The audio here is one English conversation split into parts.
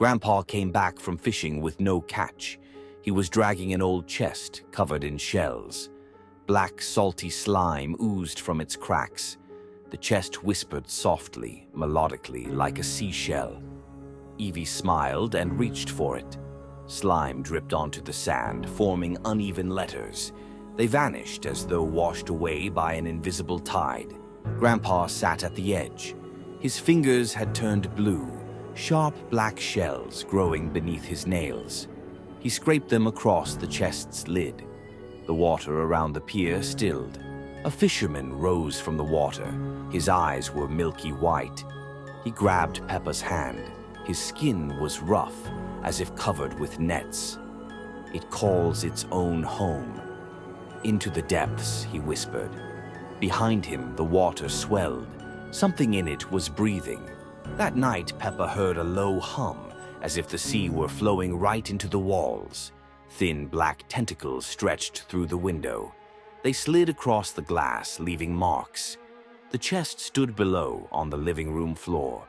Grandpa came back from fishing with no catch. He was dragging an old chest covered in shells. Black, salty slime oozed from its cracks. The chest whispered softly, melodically, like a seashell. Evie smiled and reached for it. Slime dripped onto the sand, forming uneven letters. They vanished as though washed away by an invisible tide. Grandpa sat at the edge. His fingers had turned blue, sharp black shells growing beneath his nails. He scraped them across the chest's lid. The water around the pier stilled. A fisherman rose from the water. His eyes were milky white. He grabbed Peppa's hand. His skin was rough, as if covered with nets. "It calls its own home." "Into the depths," he whispered. Behind him, the water swelled. Something in it was breathing. That night, Peppa heard a low hum, as if the sea were flowing right into the walls. Thin black tentacles stretched through the window. They slid across the glass, leaving marks. The chest stood below, on the living room floor.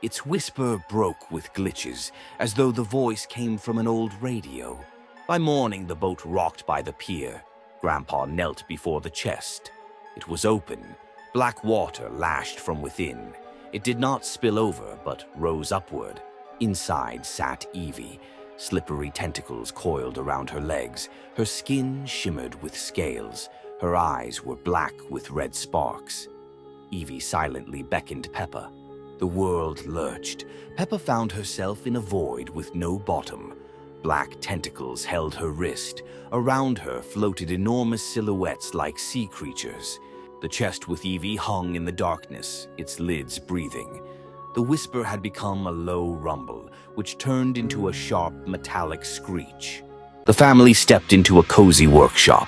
Its whisper broke with glitches, as though the voice came from an old radio. By morning, the boat rocked by the pier. Grandpa knelt before the chest. It was open. Black water lashed from within. It did not spill over, but rose upward. Inside sat Evie. Slippery tentacles coiled around her legs. Her skin shimmered with scales. Her eyes were black with red sparks. Evie silently beckoned Peppa. The world lurched. Peppa found herself in a void with no bottom. Black tentacles held her wrist. Around her floated enormous silhouettes like sea creatures. The chest with Evie hung in the darkness, its lids breathing. The whisper had become a low rumble, which turned into a sharp metallic screech. The family stepped into a cozy workshop.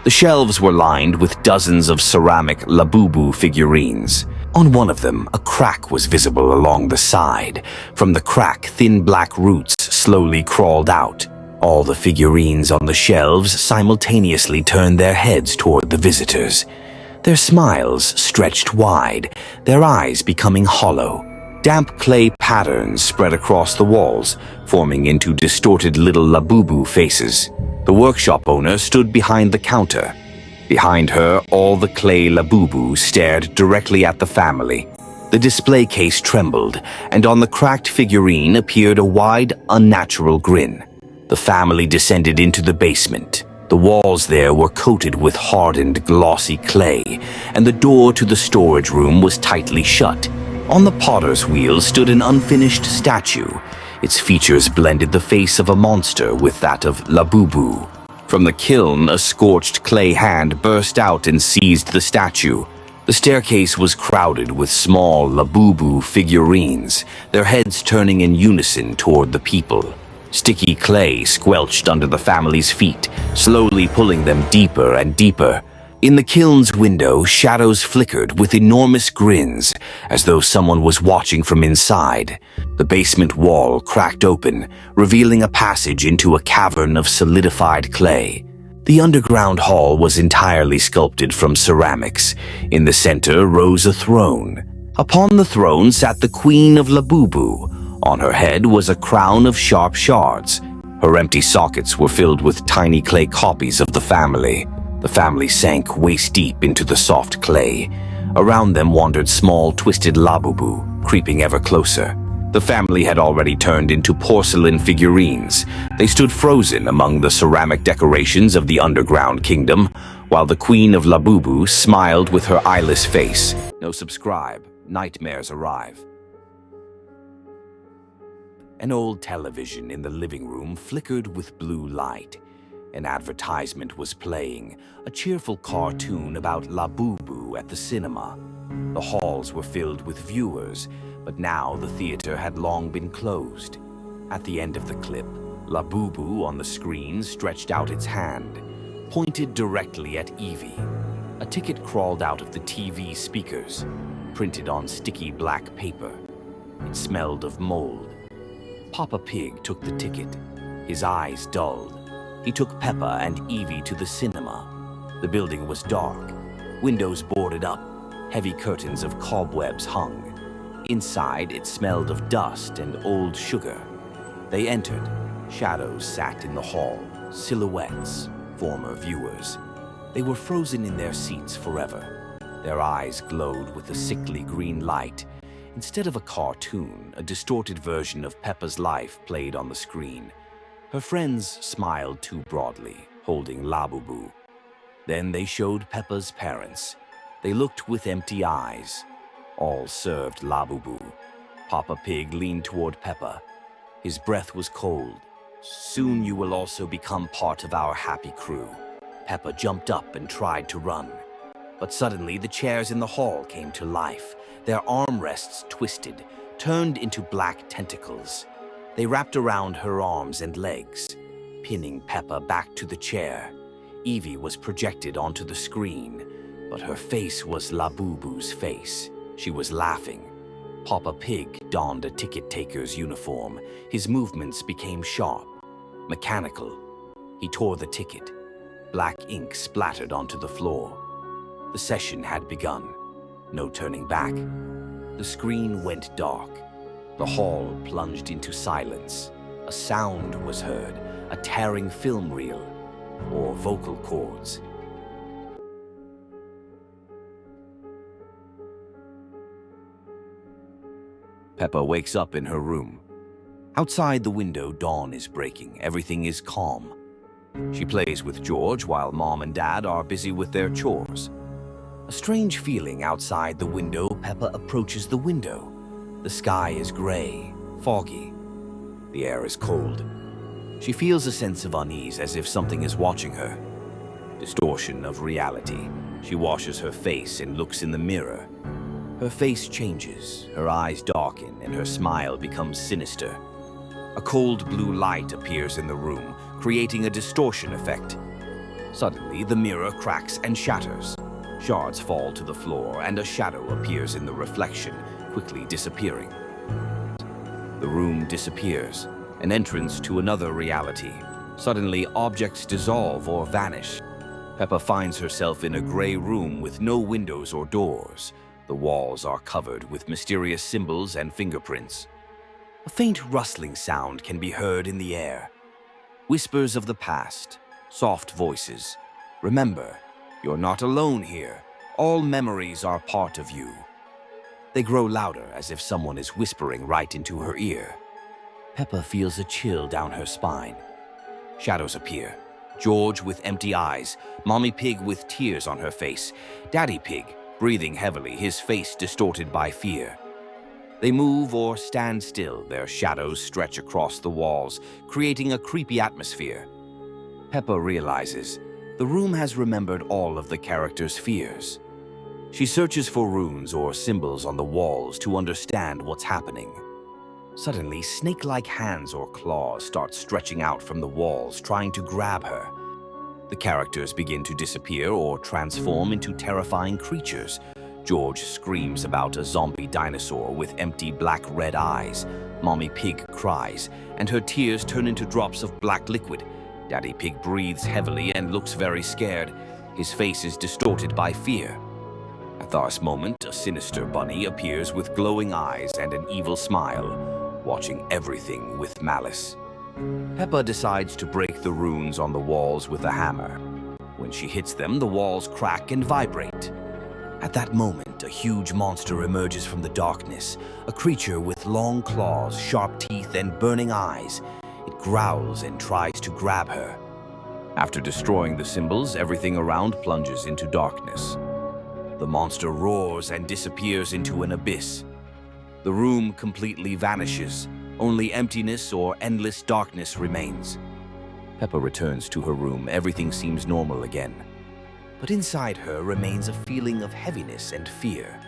The shelves were lined with dozens of ceramic Labubu figurines. On one of them, a crack was visible along the side. From the crack, thin black roots slowly crawled out. All the figurines on the shelves simultaneously turned their heads toward the visitors. Their smiles stretched wide, their eyes becoming hollow. Damp clay patterns spread across the walls, forming into distorted little Labubu faces. The workshop owner stood behind the counter. Behind her, all the clay Labubu stared directly at the family. The display case trembled, and on the cracked figurine appeared a wide, unnatural grin. The family descended into the basement. The walls there were coated with hardened, glossy clay, and the door to the storage room was tightly shut. On the potter's wheel stood an unfinished statue. Its features blended the face of a monster with that of Labubu. From the kiln, a scorched clay hand burst out and seized the statue. The staircase was crowded with small Labubu figurines, their heads turning in unison toward the people. Sticky clay squelched under the family's feet, slowly pulling them deeper and deeper. In the kiln's window, shadows flickered with enormous grins, as though someone was watching from inside. The basement wall cracked open, revealing a passage into a cavern of solidified clay. The underground hall was entirely sculpted from ceramics. In the center rose a throne. Upon the throne sat the Queen of Labubu. On her head was a crown of sharp shards. Her empty sockets were filled with tiny clay copies of the family. The family sank waist-deep into the soft clay. Around them wandered small, twisted Labubu, creeping ever closer. The family had already turned into porcelain figurines. They stood frozen among the ceramic decorations of the underground kingdom, while the Queen of Labubu smiled with her eyeless face. No subscribe. Nightmares arrive. An old television in the living room flickered with blue light. An advertisement was playing, a cheerful cartoon about Labubu at the cinema. The halls were filled with viewers, but now the theater had long been closed. At the end of the clip, Labubu on the screen stretched out its hand, pointed directly at Evie. A ticket crawled out of the TV speakers, printed on sticky black paper. It smelled of mold. Papa Pig took the ticket. His eyes dulled. He took Peppa and Evie to the cinema. The building was dark, windows boarded up, heavy curtains of cobwebs hung. Inside, it smelled of dust and old sugar. They entered. Shadows sat in the hall, silhouettes, former viewers. They were frozen in their seats forever. Their eyes glowed with a sickly green light. Instead of a cartoon, a distorted version of Peppa's life played on the screen. Her friends smiled too broadly, holding Labubu. Then they showed Peppa's parents. They looked with empty eyes. All served Labubu. Papa Pig leaned toward Peppa. His breath was cold. "Soon you will also become part of our happy crew." Peppa jumped up and tried to run. But suddenly the chairs in the hall came to life. Their armrests twisted, turned into black tentacles. They wrapped around her arms and legs, pinning Peppa back to the chair. Evie was projected onto the screen, but her face was Labubu's face. She was laughing. Papa Pig donned a ticket-taker's uniform. His movements became sharp, mechanical. He tore the ticket. Black ink splattered onto the floor. The session had begun. No turning back. The screen went dark. The hall plunged into silence. A sound was heard, a tearing film reel, or vocal cords. Peppa wakes up in her room. Outside the window, dawn is breaking. Everything is calm. She plays with George while Mom and Dad are busy with their chores. A strange feeling outside the window. Peppa approaches the window. The sky is gray, foggy. The air is cold. She feels a sense of unease, as if something is watching her. Distortion of reality. She washes her face and looks in the mirror. Her face changes, her eyes darken, and her smile becomes sinister. A cold blue light appears in the room, creating a distortion effect. Suddenly, the mirror cracks and shatters. Shards fall to the floor, and a shadow appears in the reflection, quickly disappearing. The room disappears, an entrance to another reality. Suddenly, objects dissolve or vanish. Peppa finds herself in a gray room with no windows or doors. The walls are covered with mysterious symbols and fingerprints. A faint rustling sound can be heard in the air. Whispers of the past, soft voices. Remember, you're not alone here. All memories are part of you. They grow louder, as if someone is whispering right into her ear. Peppa feels a chill down her spine. Shadows appear. George with empty eyes, Mommy Pig with tears on her face, Daddy Pig breathing heavily, his face distorted by fear. They move or stand still, their shadows stretch across the walls, creating a creepy atmosphere. Peppa realizes the room has remembered all of the characters' fears. She searches for runes or symbols on the walls to understand what's happening. Suddenly, snake-like hands or claws start stretching out from the walls, trying to grab her. The characters begin to disappear or transform into terrifying creatures. George screams about a zombie dinosaur with empty black-red eyes. Mommy Pig cries, and her tears turn into drops of black liquid. Daddy Pig breathes heavily and looks very scared. His face is distorted by fear. At this moment, a sinister bunny appears with glowing eyes and an evil smile, watching everything with malice. Peppa decides to break the runes on the walls with a hammer. When she hits them, the walls crack and vibrate. At that moment, a huge monster emerges from the darkness, a creature with long claws, sharp teeth, and burning eyes. It growls and tries to grab her. After destroying the symbols, everything around plunges into darkness. The monster roars and disappears into an abyss. The room completely vanishes. Only emptiness or endless darkness remains. Peppa returns to her room. Everything seems normal again. But inside her remains a feeling of heaviness and fear.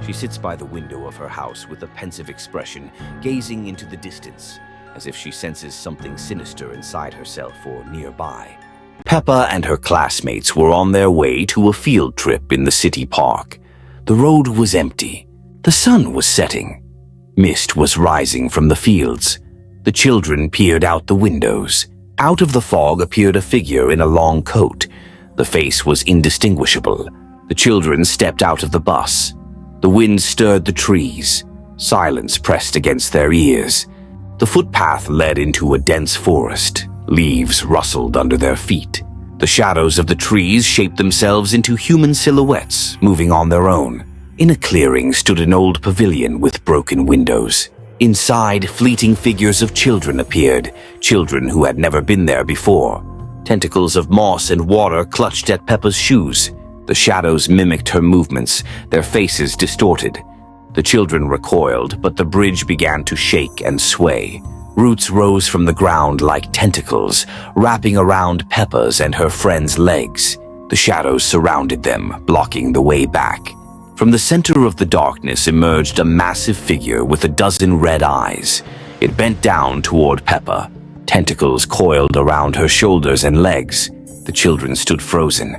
She sits by the window of her house with a pensive expression, gazing into the distance, as if she senses something sinister inside herself or nearby. Peppa and her classmates were on their way to a field trip in the city park. The road was empty. The sun was setting. Mist was rising from the fields. The children peered out the windows. Out of the fog appeared a figure in a long coat. The face was indistinguishable. The children stepped out of the bus. The wind stirred the trees. Silence pressed against their ears. The footpath led into a dense forest. Leaves rustled under their feet. The shadows of the trees shaped themselves into human silhouettes, moving on their own. In a clearing stood an old pavilion with broken windows. Inside, fleeting figures of children appeared, children who had never been there before. Tentacles of moss and water clutched at Peppa's shoes. The shadows mimicked her movements, their faces distorted. The children recoiled, but the bridge began to shake and sway. Roots rose from the ground like tentacles, wrapping around Peppa's and her friend's legs. The shadows surrounded them, blocking the way back. From the center of the darkness emerged a massive figure with a dozen red eyes. It bent down toward Peppa. Tentacles coiled around her shoulders and legs. The children stood frozen.